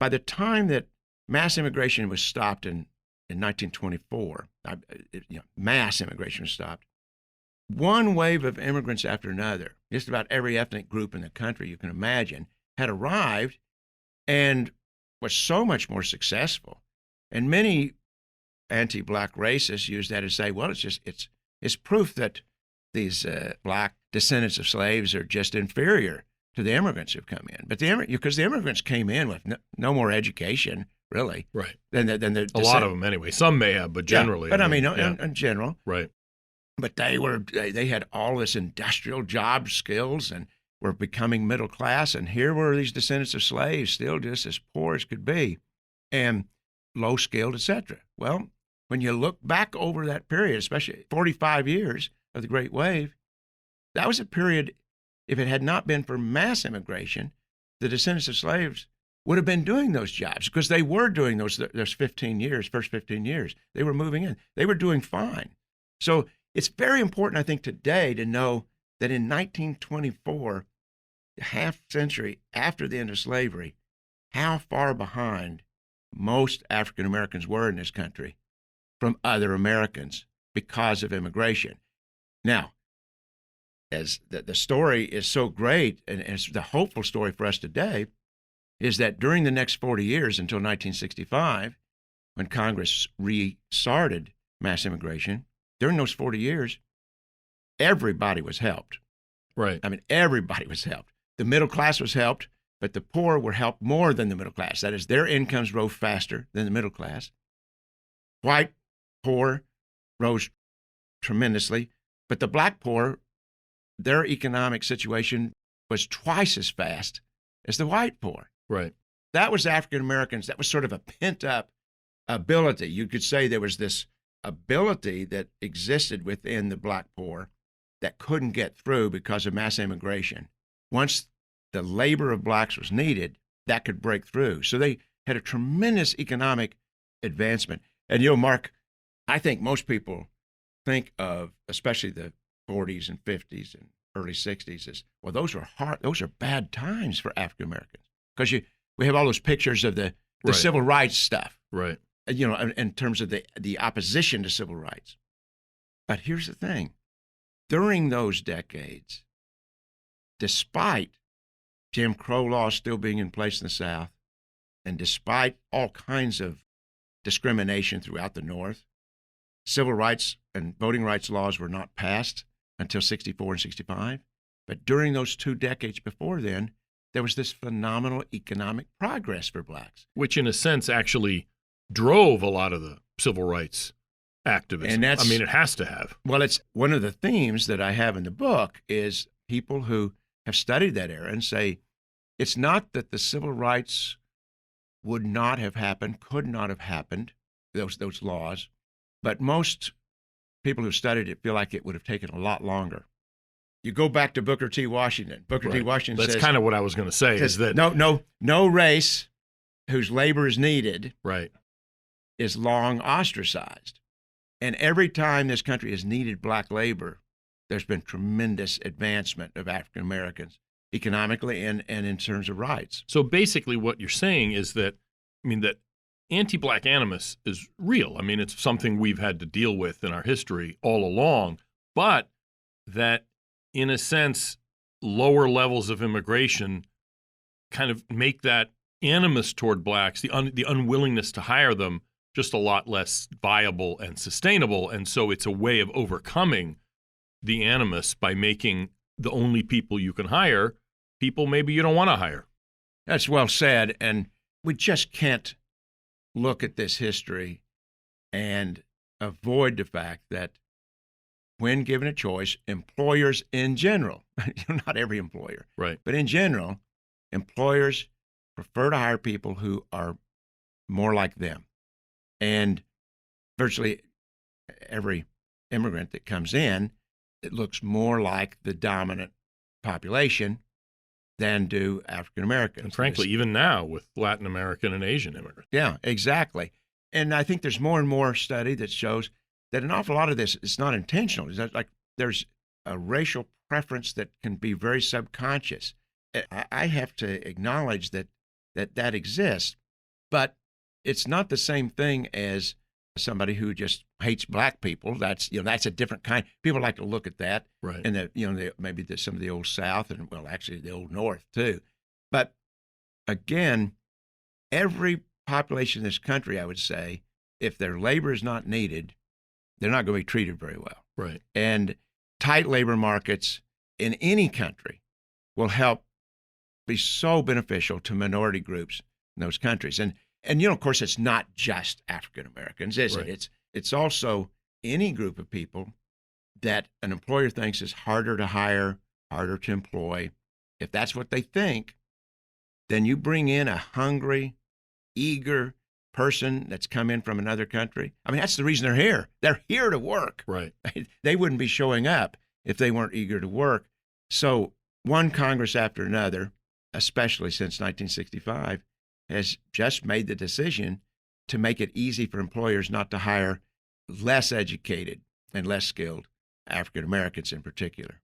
by the time that mass immigration was stopped in 1924, mass immigration was stopped, one wave of immigrants after another, just about every ethnic group in the country you can imagine, had arrived and was so much more successful. And many anti-black racists use that to say, well, it's proof that these black descendants of slaves are just inferior to the immigrants who've come in. But because the immigrants came in with no more education, really, right? Than the a lot of them anyway. Some may have, but generally, yeah, but in general, right? But they had all this industrial job skills and were becoming middle class. And here were these descendants of slaves, still just as poor as could be, and low skilled, etc. Well, when you look back over that period, especially 45 years of the Great Wave, that was a period. If it had not been for mass immigration, the descendants of slaves would have been doing those jobs because they were doing those 15 years, first 15 years. They were moving in. They were doing fine. So it's very important, I think, today to know that in 1924, a half century after the end of slavery, how far behind most African Americans were in this country from other Americans because of immigration. Now, as the story is so great, and it's the hopeful story for us today, is that during the next 40 years until 1965, when Congress restarted mass immigration, during those 40 years, everybody was helped. Right. I mean, everybody was helped. The middle class was helped, but the poor were helped more than the middle class. That is, their incomes rose faster than the middle class. White poor rose tremendously, but the black poor, their economic situation was twice as fast as the white poor. Right. That was African Americans. That was sort of a pent-up ability. You could say there was this ability that existed within the black poor that couldn't get through because of mass immigration. Once the labor of blacks was needed, that could break through. So they had a tremendous economic advancement. And, Mark, I think most people think of, especially the 40s and 50s and early 60s, as, well, those are bad times for African Americans. Because we have all those pictures of the right. civil rights stuff, right? In terms of the opposition to civil rights. But here's the thing. During those decades, despite Jim Crow laws still being in place in the South, and despite all kinds of discrimination throughout the North, civil rights and voting rights laws were not passed until 64 and 65. But during those 2 decades before then, there was this phenomenal economic progress for blacks. Which, in a sense, actually drove a lot of the civil rights activism. And it has to have. Well, it's one of the themes that I have in the book is people who have studied that era and say it's not that the civil rights would not have happened, could not have happened, those laws, but most people who studied it feel like it would have taken a lot longer. You go back to Booker T. Washington. Booker T. Washington says... That's kind of what I was going to say, is that... No race whose labor is needed right. is long ostracized. And every time this country has needed black labor, there's been tremendous advancement of African Americans, economically and in terms of rights. So basically what you're saying is that, that anti-black animus is real. It's something we've had to deal with in our history all along, but that, in a sense, lower levels of immigration kind of make that animus toward blacks, the unwillingness to hire them, just a lot less viable and sustainable. And so it's a way of overcoming the animus by making the only people you can hire people maybe you don't want to hire. That's well said. And we just can't look at this history and avoid the fact that when given a choice, employers in general, not every employer, right, but in general, employers prefer to hire people who are more like them. And virtually every immigrant that comes in, it looks more like the dominant population than do African Americans. And frankly, even now with Latin American and Asian immigrants. Yeah, exactly. And I think there's more and more study that shows that an awful lot of this is not intentional. It's like there's a racial preference that can be very subconscious. I have to acknowledge that exists. But it's not the same thing as somebody who just hates black people. That's a different kind. People like to look at that, Right. and maybe some of the old South and actually the old North too. But again, every population in this country, I would say, if their labor is not needed, they're not going to be treated very well. Right. And tight labor markets in any country will help be so beneficial to minority groups in those countries. And of course, it's not just African Americans, is Right. it? It's also any group of people that an employer thinks is harder to hire, harder to employ. If that's what they think, then you bring in a hungry, eager person that's come in from another country. I mean, that's the reason they're here. They're here to work. Right. They wouldn't be showing up if they weren't eager to work. So one Congress after another, especially since 1965, has just made the decision to make it easy for employers not to hire less educated and less skilled African Americans in particular.